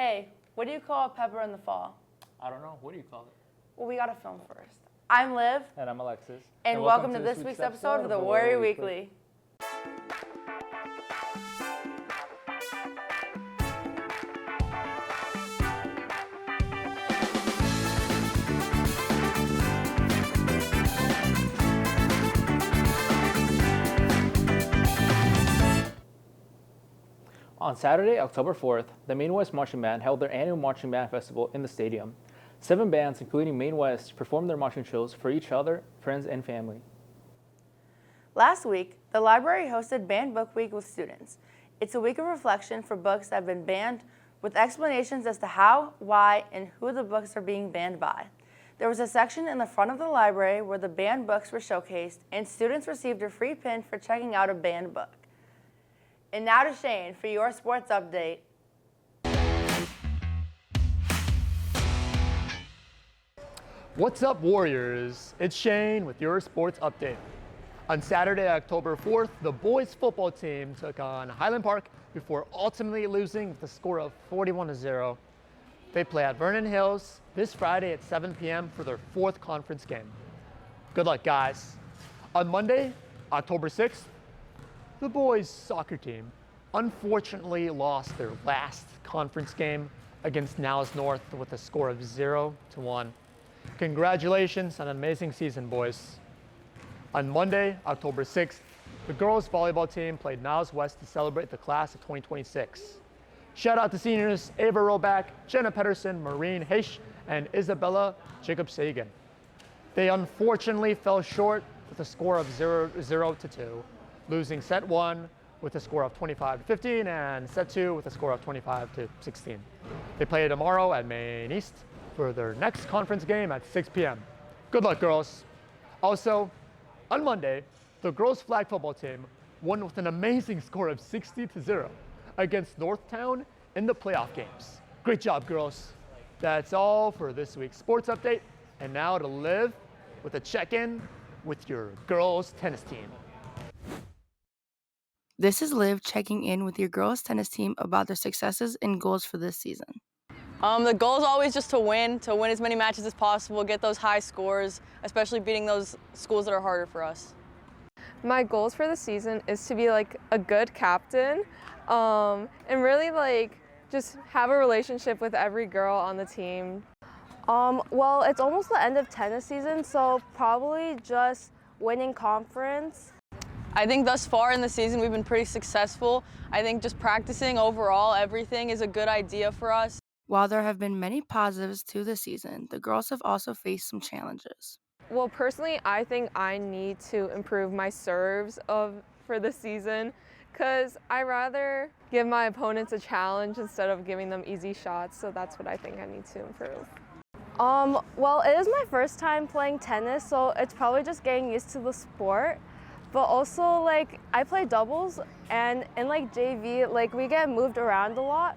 Hey, what do you call a pepper in the fall? I don't know. What do you call it? Well, we gotta film first. I'm Liv. And I'm Alexis. And welcome to this week's episode of the Warrior Weekly. On Saturday, October 4th, the Maine West Marching Band held their annual Marching Band Festival in the stadium. 7 bands, including Maine West, performed their marching shows for each other, friends, and family. Last week, the library hosted Banned Book Week with students. It's a week of reflection for books that have been banned, with explanations as to how, why, and who the books are being banned by. There was a section in the front of the library where the banned books were showcased, and students received a free pin for checking out a banned book. And now to Shane for your sports update. What's up, Warriors? It's Shane with your sports update. On Saturday, October 4th, the boys football team took on Highland Park before ultimately losing with a score of 41-0. They play at Vernon Hills this Friday at 7 p.m. for their 4th conference game. Good luck, guys. On Monday, October 6th, the boys soccer team unfortunately lost their last conference game against Niles North with a score of 0-1. Congratulations on an amazing season, boys. On Monday, October 6th, the girls volleyball team played Niles West to celebrate the class of 2026. Shout out to seniors Ava Roback, Jenna Pedersen, Maureen Heish, and Isabella Jacob-Sagan. They unfortunately fell short with a score of 0-2, losing set 1 with a score of 25-15 and set 2 with a score of 25-16. They play tomorrow at Maine East for their next conference game at 6 p.m. Good luck, girls. Also, on Monday, the girls flag football team won with an amazing score of 60-0 against Northtown in the playoff games. Great job, girls. That's all for this week's sports update. And now to Liv with a check-in with your girls tennis team. This is Liv checking in with your girls tennis team about their successes and goals for this season. The goal is always just to win as many matches as possible, get those high scores, especially beating those schools that are harder for us. My goals for the season is to be like a good captain and really like just have a relationship with every girl on the team. Well, it's almost the end of tennis season, so probably just winning conference. I think thus far in the season we've been pretty successful. I think just practicing overall everything is a good idea for us. While there have been many positives to the season, the girls have also faced some challenges. Well, personally, I think I need to improve my serves for the season because I rather give my opponents a challenge instead of giving them easy shots, so that's what I think I need to improve. Well, it is my first time playing tennis, so it's probably just getting used to the sport. But also, like, I play doubles, and in like JV, like we get moved around a lot.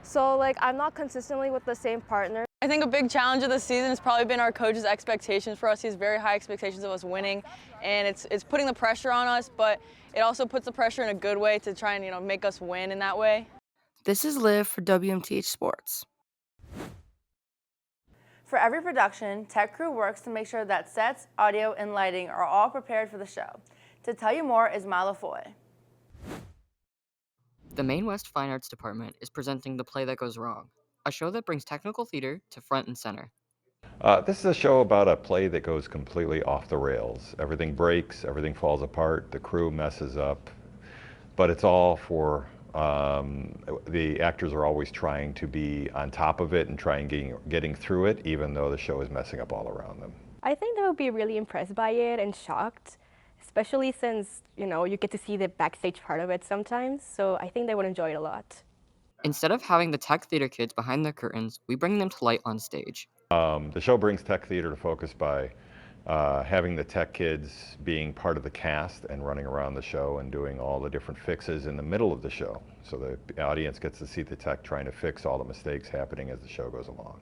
So like I'm not consistently with the same partner. I think a big challenge of the season has probably been our coach's expectations for us. He has very high expectations of us winning, and it's putting the pressure on us, but it also puts the pressure in a good way to try and make us win in that way. This is Liv for WMTH Sports. For every production, Tech Crew works to make sure that sets, audio, and lighting are all prepared for the show. To tell you more is Milo Foy. The Maine West Fine Arts Department is presenting The Play That Goes Wrong, a show that brings technical theater to front and center. This is a show about a play that goes completely off the rails. Everything breaks, everything falls apart, the crew messes up, but it's all for, the actors are always trying to be on top of it and getting through it, even though the show is messing up all around them. I think they would be really impressed by it and shocked, especially since, you get to see the backstage part of it sometimes, so I think they would enjoy it a lot. Instead of having the tech theater kids behind the curtains, we bring them to light on stage. The show brings tech theater to focus by having the tech kids being part of the cast and running around the show and doing all the different fixes in the middle of the show. So the audience gets to see the tech trying to fix all the mistakes happening as the show goes along.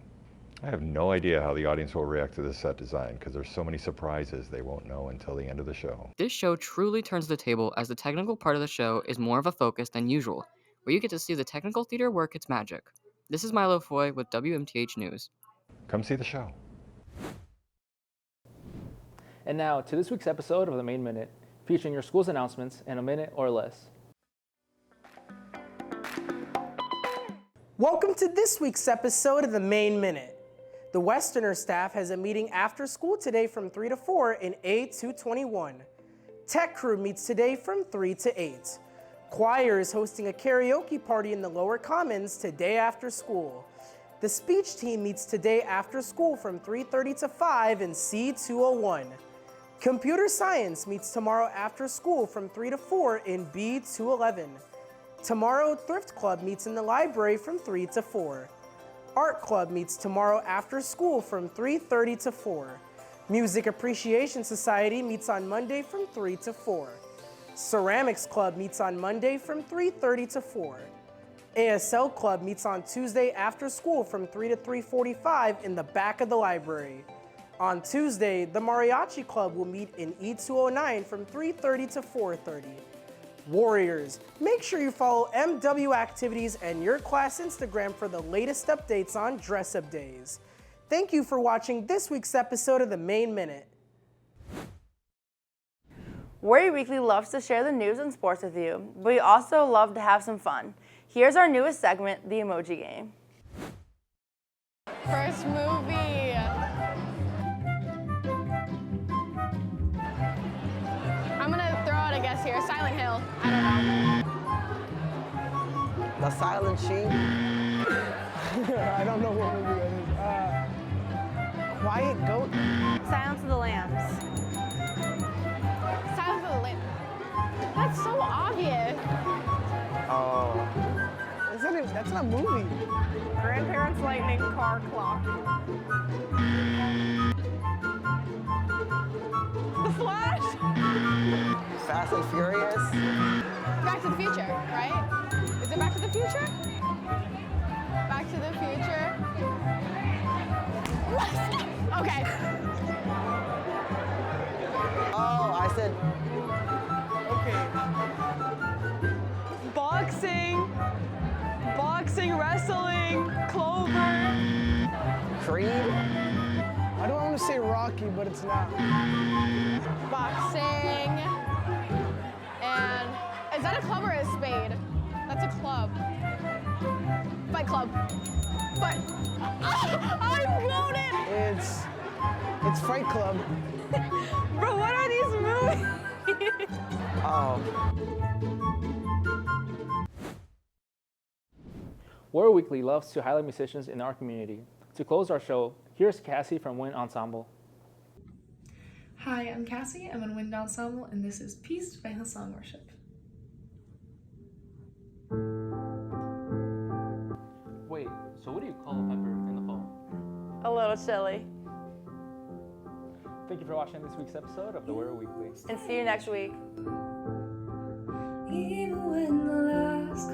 I have no idea how the audience will react to this set design because there's so many surprises they won't know until the end of the show. This show truly turns the table as the technical part of the show is more of a focus than usual, where you get to see the technical theater work its magic. This is Milo Foy with WMTH News. Come see the show. And now to this week's episode of the Main Minute, featuring your school's announcements in a minute or less. Welcome to this week's episode of the Main Minute. The Westerner staff has a meeting after school today from 3 to 4 in A221. Tech crew meets today from 3 to 8. Choir is hosting a karaoke party in the Lower Commons today after school. The speech team meets today after school from 3:30 to 5 in C201. Computer science meets tomorrow after school from 3 to 4 in B211. Tomorrow, Thrift Club meets in the library from 3 to 4. Art Club meets tomorrow after school from 3:30 to 4. Music Appreciation Society meets on Monday from 3 to 4. Ceramics Club meets on Monday from 3:30 to 4. ASL Club meets on Tuesday after school from 3 to 3:45 in the back of the library. On Tuesday, the Mariachi Club will meet in E209 from 3:30 to 4:30. Warriors, make sure you follow MW Activities and your class Instagram for the latest updates on dress-up days. Thank you for watching this week's episode of the Main Minute. Warrior Weekly loves to share the news and sports with you, but we also love to have some fun. Here's our newest segment, the Emoji Game. First movie. I'm gonna throw out a guess here. Silent Hill. I don't know. The Silent Sheep. I don't know what movie it is. Quiet Goat. Silence of the Lambs. Silence of the Lambs. That's so obvious. Oh. That's not a movie. Grandparents' Lightning Car Clock. The Flash. Fast and Furious. Back to the Future, right? Is it Back to the Future? Back to the Future. Okay. Oh, I said. Boxing, wrestling, Clover. Creed. I don't want to say Rocky, but it's not. Boxing. And is that a club or a spade? That's a club. Fight Club. Fight. I'm goated! It's Fight Club. Bro, what are these movies? Oh. Warrior Weekly loves to highlight musicians in our community. To close our show, here's Cassie from Wind Ensemble. Hi, I'm Cassie. I'm in Wind Ensemble, and this is Peace by Hillsong Worship. Wait, so what do you call a pepper in the fall? A little chilly. Thank you for watching this week's episode of the Warrior Weekly. And see you next week. Even when the last